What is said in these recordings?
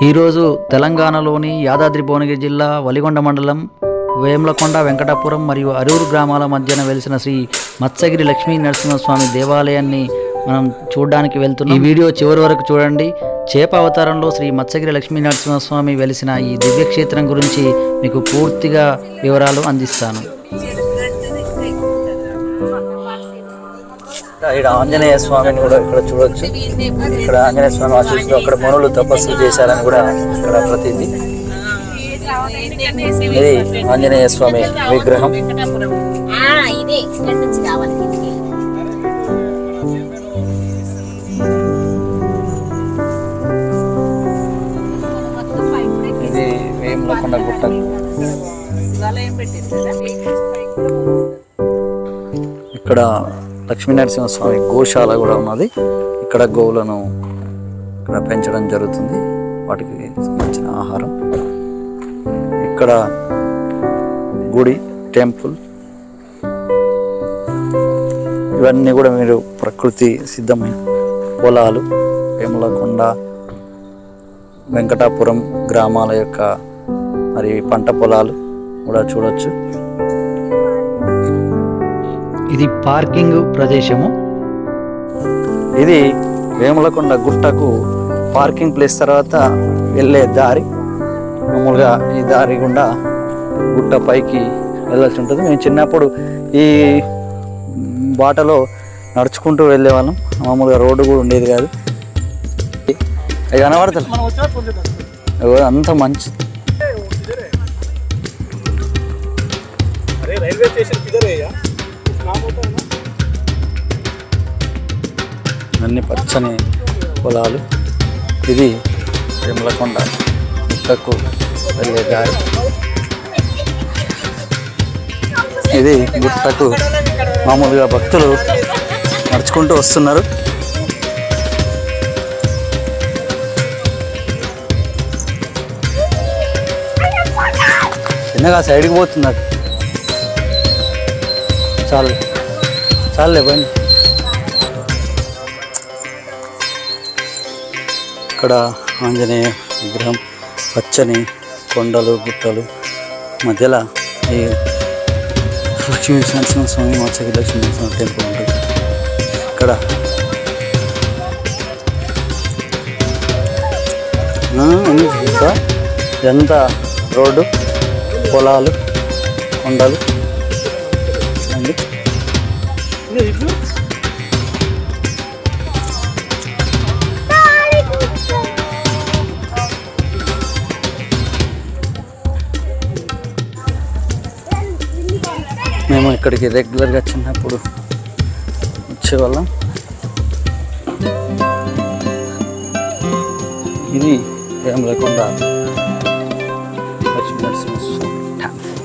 ఈరోజు తెలంగాణలోని యాదాద్రి భువనగిరి జిల్లా వలిగొండ మండలం వేములకొండ వెంకటాపురం మరియు అరూరు గ్రామాల మధ్యన వెలిసిన శ్రీ మత్స్యగిరి లక్ష్మీ నరసింహస్వామి దేవాలయాన్ని మనం చూడడానికి వెళ్తున్నాం. ఈ వీడియో చివరి వరకు చూడండి. చేప అవతారంలో శ్రీ మత్స్యగిరి లక్ష్మీ నరసింహస్వామి వెలిసిన ఈ దివ్యక్షేత్రం గురించి మీకు పూర్తిగా వివరాలు అందిస్తాను. ఇక్కడ ఆంజనేయ స్వామిని కూడా ఇక్కడ చూడొచ్చు. ఇక్కడ ఆంజనేయ స్వామి ఆశీస్సులు, అక్కడ మునులు తపస్సు చేశారని కూడా ఇక్కడ ప్రతిదీ. ఇది ఆంజనేయ స్వామి విగ్రహం. ఇది వేములకొండ గుట్ట. ఇక్కడ లక్ష్మీనరసింహస్వామి గోశాల కూడా ఉన్నది. ఇక్కడ గోవులను ఇక్కడ పెంచడం జరుగుతుంది, వాటికి సంబంధించిన ఆహారం. ఇక్కడ గుడి, టెంపుల్, ఇవన్నీ కూడా మీరు ప్రకృతి సిద్ధమైన పొలాలు, వేములకొండ వెంకటాపురం గ్రామాల యొక్క మరి పంట పొలాలు కూడా చూడొచ్చు. ఇది పార్కింగ్ ప్రదేశము. ఇది వేములకొండ గుట్టకు పార్కింగ్ ప్లేస్ తర్వాత వెళ్ళే దారి. మామూలుగా ఈ దారి గుండా గుట్ట పైకి వెళ్ళాల్సి ఉంటుంది. మేము చిన్నప్పుడు ఈ బాటలో నడుచుకుంటూ వెళ్ళేవాళ్ళం. మామూలుగా రోడ్డు కూడా ఉండేది కాదు. అవి కనబడతాయి అంత మంచి. అన్ని పచ్చని పొలాలు. ఇది వేములకొండ గుట్టకు వెళ్ళే దారి. ఇది గుట్టకు మామూలుగా భక్తులు నడుచుకుంటూ వస్తున్నారు. చిన్నగా సైడ్కి పోతున్నారు. చాలే బండి. ఇక్కడ ఆంజనేయ విగ్రహం, పచ్చని కొండలు, గుట్టలు మధ్యలో ఈ లక్ష్మీ నరసింహస్వామి, మత్స్యగిరి లక్ష్మీ నరసింహ టెంపుల్ ఉంటుంది. ఇక్కడ ఎంత రోడ్డు, పొలాలు, కొండలు. మేము ఇక్కడికి రెగ్యులర్గా చిన్నప్పుడు వచ్చేవాళ్ళం. ఇది వేములకొండ లక్ష్మీ నరసింహస్వామి టెంపుల్.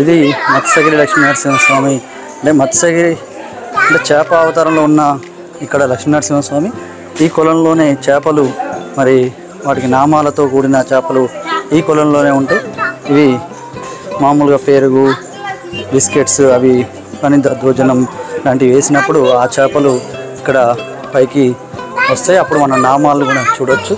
ఇది మత్స్యగిరి లక్ష్మీ నరసింహస్వామి. అంటే మత్స్యగిరి అంటే చేప అవతారంలో ఉన్న ఇక్కడ లక్ష్మీ నరసింహస్వామి. ఈ కొలంలోనే చేపలు, మరి వాటికి నామాలతో కూడిన చేపలు ఈ కొలంలోనే ఉంటాయి. ఇవి మామూలుగా పెరుగు, బిస్కెట్స్, అవి కానీ దద్దోజనం లాంటివి వేసినప్పుడు ఆ చేపలు ఇక్కడ పైకి వస్తాయి. అప్పుడు మన నామాలు కూడా చూడొచ్చు.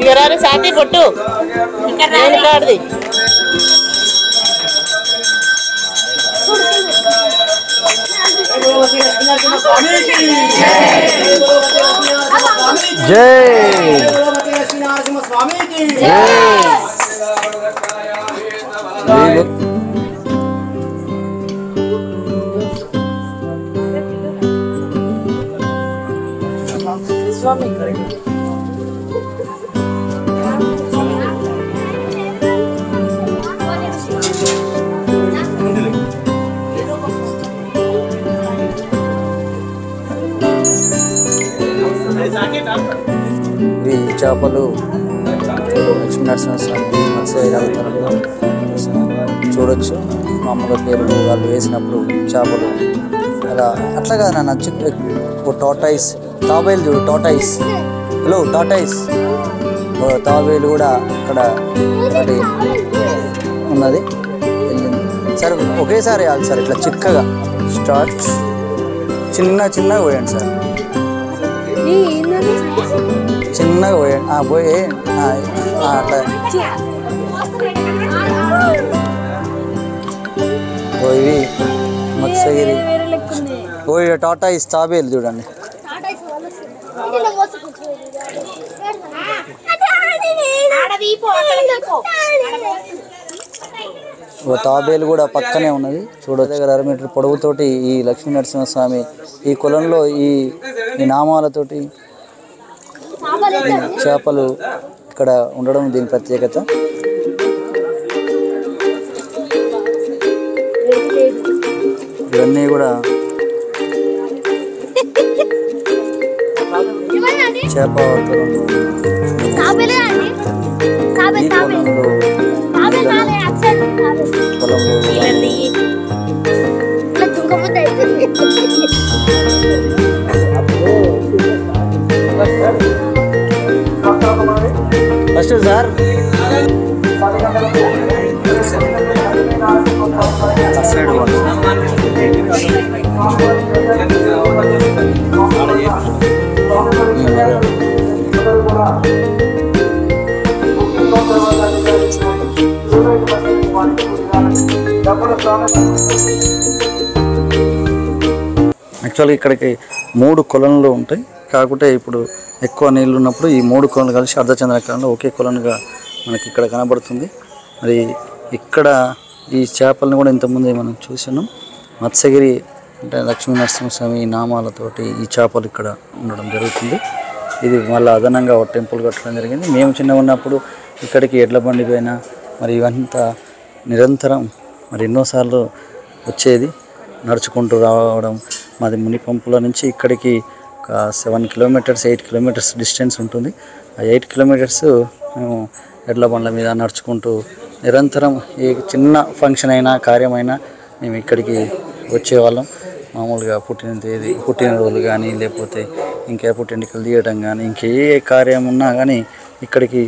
ఇవరాలు సాటి కొట్టు కాడిది. జై ఇవి చేపలు లక్ష్మీనరసింహస్వామి మత్స్యగిరి అవతారంలో చూడొచ్చు. మామూలుగా పేరు వాళ్ళు వేసినప్పుడు చేపలు అలా అట్లా కాదు నాన్న. టాటాయిస్ తాబేలు చూడు, టాటాయిస్. హలో టాటాయిస్, తాబేలు కూడా అక్కడ ఒకటి ఉన్నది, వెళ్ళింది. సార్ ఒకేసారి వేయాలి సార్, ఇట్లా చిక్కగా స్టార్ట్ చిన్నగా పోయండి సార్, చిన్నగా పోయండి. పోయి అట్లా పోయి మత్స్యగిరి పోయి టాటాయిస్ తాబేలు చూడండి. తాబేలు కూడా పక్కనే ఉన్నది చూడొచ్చు. 6 మీటర్ పొడవుతోటి ఈ లక్ష్మీనరసింహస్వామి ఈ కులంలో ఈ నామాలతోటి చేపలు ఇక్కడ ఉండడం దీని ప్రత్యేకత. ఇవన్నీ కూడా చేప ఫస్ట్ సార్ యాక్చువల్గా ఇక్కడికి 3 కొలనులు ఉంటాయి. కాకుంటే ఇప్పుడు ఎక్కువ నీళ్ళు ఉన్నప్పుడు ఈ 3 కొలనులు కలిసి అర్ధచంద్రాకారంలో ఒకే కొలనుగా మనకి ఇక్కడ కనబడుతుంది. మరి ఇక్కడ ఈ చేపలను కూడా ఇంతకుముందు మనం చూసాము. మత్స్యగిరి అంటే లక్ష్మీనరసింహస్వామి నామాలతోటి ఈ చేపలు ఇక్కడ ఉండడం జరుగుతుంది. ఇది మళ్ళీ అదనంగా ఒక టెంపుల్ కట్టడం జరిగింది. మేము చిన్నగా ఉన్నప్పుడు ఇక్కడికి ఎడ్ల బండి పైన మరి ఇవంతా నిరంతరం మరి ఎన్నోసార్లు వచ్చేది, నడుచుకుంటూ రావడం. మాది మునిపంపుల నుంచి ఇక్కడికి ఒక 7 కిలోమీటర్స్ 8 కిలోమీటర్స్ డిస్టెన్స్ ఉంటుంది. ఆ 8 కిలోమీటర్స్ మేము ఎడ్ల బండ్ల మీద నడుచుకుంటూ నిరంతరం ఏ చిన్న ఫంక్షన్ అయినా కార్యమైనా మేము ఇక్కడికి వచ్చేవాళ్ళం. మామూలుగా పుట్టినరోజులు కానీ లేకపోతే ఇంకే పుట్టెంటికలు తీయడం కానీ ఇంకే కార్యం ఉన్నా కానీ ఇక్కడికి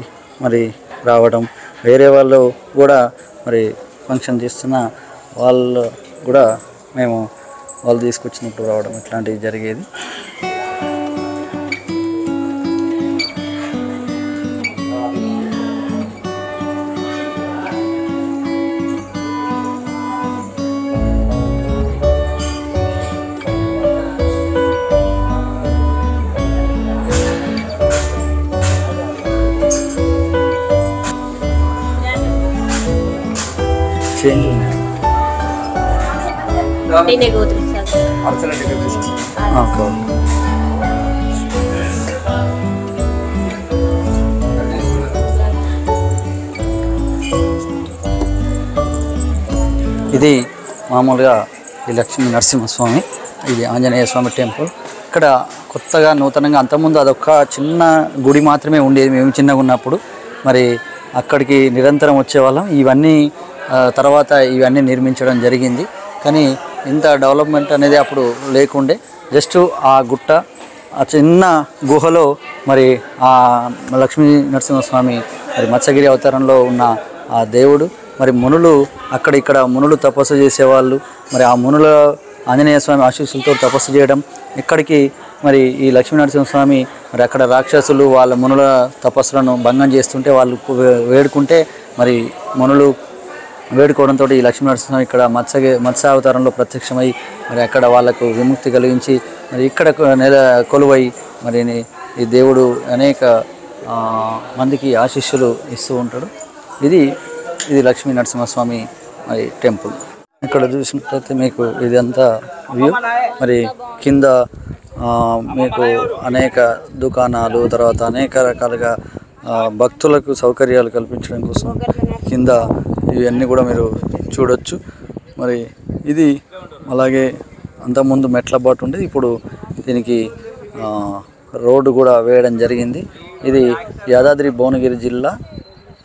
మరి రావడం, వేరే వాళ్ళు కూడా మరి ఫంక్షన్ చేస్తున్న వాళ్ళు కూడా మేము వాళ్ళు తీసుకొచ్చినప్పుడు రావడం ఇట్లాంటివి జరిగేది. ఇది మామూలుగా ఈ లక్ష్మీ నరసింహస్వామి, ఇది ఆంజనేయ స్వామి టెంపుల్. ఇక్కడ కొత్తగా నూతనంగా అంతకుముందు అదొక చిన్న గుడి మాత్రమే ఉండేది మేము చిన్నగా ఉన్నప్పుడు. మరి అక్కడికి నిరంతరం వచ్చేవాళ్ళం. ఇవన్నీ తర్వాత ఇవన్నీ నిర్మించడం జరిగింది. కానీ ఇంత డెవలప్మెంట్ అనేది అప్పుడు లేకుండే. జస్ట్ ఆ గుట్ట ఆ చిన్న గుహలో మరి ఆ లక్ష్మీ నరసింహస్వామి మరి మత్స్యగిరి అవతారంలో ఉన్న ఆ దేవుడు, మరి మునులు ఇక్కడ మునులు తపస్సు చేసేవాళ్ళు. మరి ఆ మునుల ఆంజనేయ స్వామి ఆశీస్సులతో తపస్సు చేయడం, ఇక్కడికి మరి ఈ లక్ష్మీనరసింహస్వామి మరి అక్కడ రాక్షసులు వాళ్ళ మునుల తపస్సులను భంగం చేస్తుంటే వాళ్ళు వేడుకుంటే మరి మునులు వేడుకోవడంతో ఈ లక్ష్మీనరసింహస్వామి ఇక్కడ మత్స్య అవతారంలో ప్రత్యక్షమై మరి అక్కడ వాళ్ళకు విముక్తి కలిగించి మరి ఇక్కడ కొలువై మరి ఈ దేవుడు అనేక మందికి ఆశీస్సులు ఇస్తూ ఉంటాడు. ఇది లక్ష్మీ నరసింహస్వామి మరి టెంపుల్. ఇక్కడ చూసినట్లయితే మీకు ఇదంతా వ్యూ. మరి కింద మీకు అనేక దుకాణాలు, తర్వాత అనేక రకాలుగా భక్తులకు సౌకర్యాలు కల్పించడం కోసం కింద ఇవన్నీ కూడా మీరు చూడొచ్చు. మరి ఇది అలాగే అంతకుముందు మెట్ల బాటు ఉండే, ఇప్పుడు దీనికి రోడ్డు కూడా వేయడం జరిగింది. ఇది యాదాద్రి భువనగిరి జిల్లా,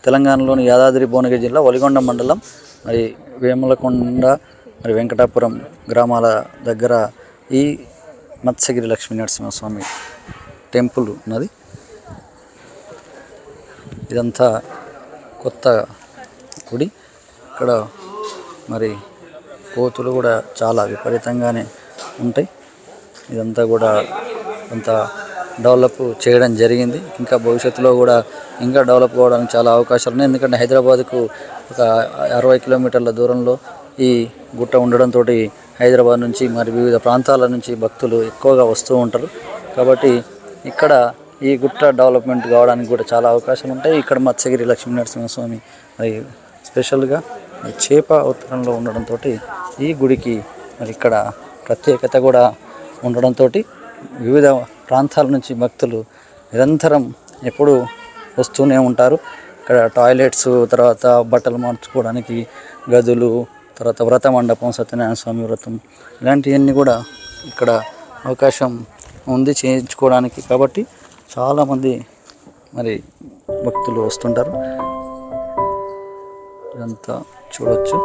తెలంగాణలోని యాదాద్రి భువనగిరి జిల్లా వలిగొండ మండలం, మరి వేములకొండ మరి వెంకటాపురం గ్రామాల దగ్గర ఈ మత్స్యగిరి లక్ష్మీ నరసింహస్వామి టెంపుల్ ఉన్నది. ఇదంతా కొత్త గుడి. ఇక్కడ మరి కోతులు కూడా చాలా విపరీతంగానే ఉంటాయి. ఇదంతా కూడా కొంత డెవలప్ చేయడం జరిగింది. ఇంకా భవిష్యత్తులో కూడా ఇంకా డెవలప్ కావడానికి చాలా అవకాశాలు ఉన్నాయి. ఎందుకంటే హైదరాబాద్కు ఒక 60 కిలోమీటర్ల దూరంలో ఈ గుట్ట ఉండడంతో హైదరాబాద్ నుంచి మరి వివిధ ప్రాంతాల నుంచి భక్తులు ఎక్కువగా వస్తూ ఉంటారు. కాబట్టి ఇక్కడ ఈ గుట్ట డెవలప్మెంట్ కావడానికి కూడా చాలా అవకాశాలు ఉంటాయి. ఇక్కడ మత్స్యగిరి లక్ష్మీ నరసింహస్వామి మరి స్పెషల్గా చేప అవతారంలో ఉండడంతో ఈ గుడికి మరి ఇక్కడ ప్రత్యేకత కూడా ఉండడంతో వివిధ ప్రాంతాల నుంచి భక్తులు నిరంతరం ఎప్పుడూ వస్తూనే ఉంటారు. ఇక్కడ టాయిలెట్స్, తర్వాత బట్టలు మార్చుకోవడానికి గదులు, తర్వాత వ్రత మండపం, సత్యనారాయణ స్వామి వ్రతం, ఇలాంటివన్నీ కూడా ఇక్కడ అవకాశం ఉంది చేయించుకోవడానికి. కాబట్టి చాలామంది మరి భక్తులు వస్తుంటారు. ఇదంతా చూడవచ్చు.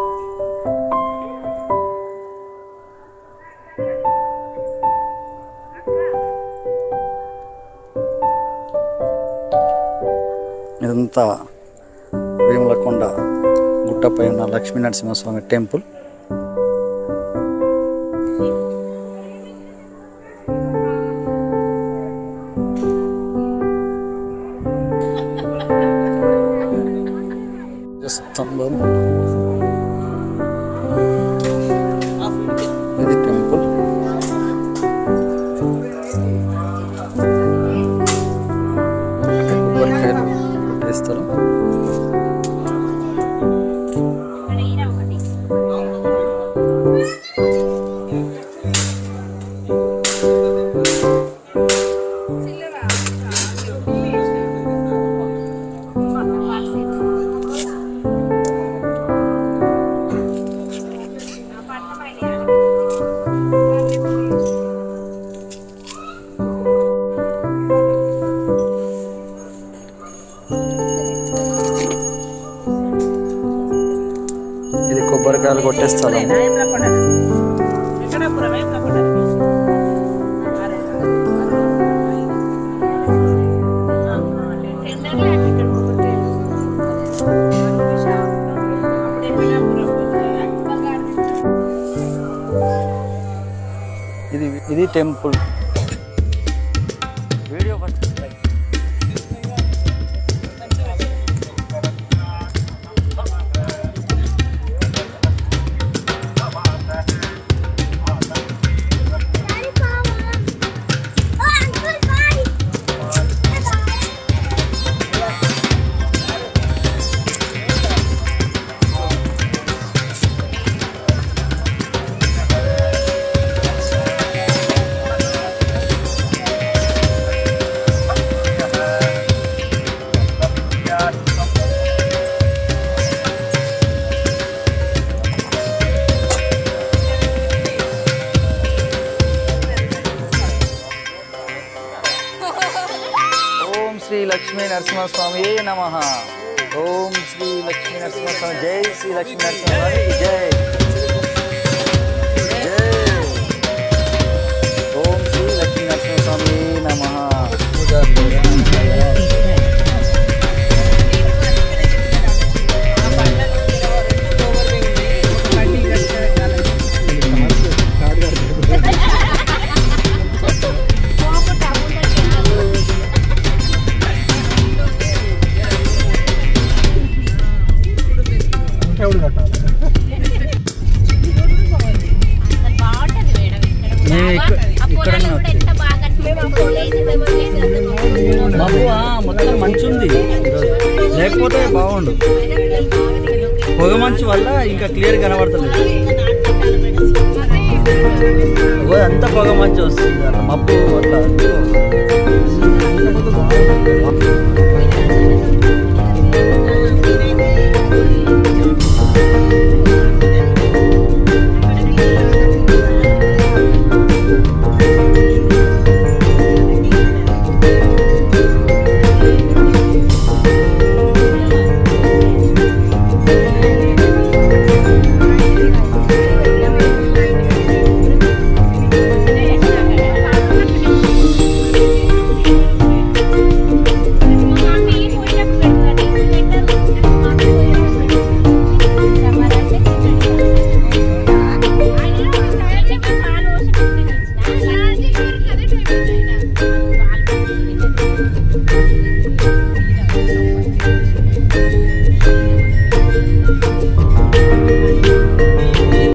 ఇదంతా వేములకొండ గుట్టపై ఉన్న లక్ష్మీ నరసింహస్వామి టెంపుల్. స్తంభం, ఇది టెంపుల్. కొబ్బరికాయలు కొట్టేస్తారు. ఇది కొబ్బరికాయలు కొట్టే స్థలం. ఇది టెంపుల్. వీడియో శ్రీ లక్ష్మీ నరసింహస్వామి నమః. ఓం శ్రీ లక్ష్మీ నరసింహస్వామి, జై శ్రీ లక్ష్మీ నరసింహస్వామి జై. ఓం శ్రీ లక్ష్మీ నరసింహస్వామి నమః. మొత్తం మంచు ఉంది, లేకపోతే బాగుండు. పొగ మంచు వల్ల ఇంకా క్లియర్ కనబడతలేదు. పోయి అంతా పొగ మంచి వస్తుంది అట్లా మబ్బు అట్లా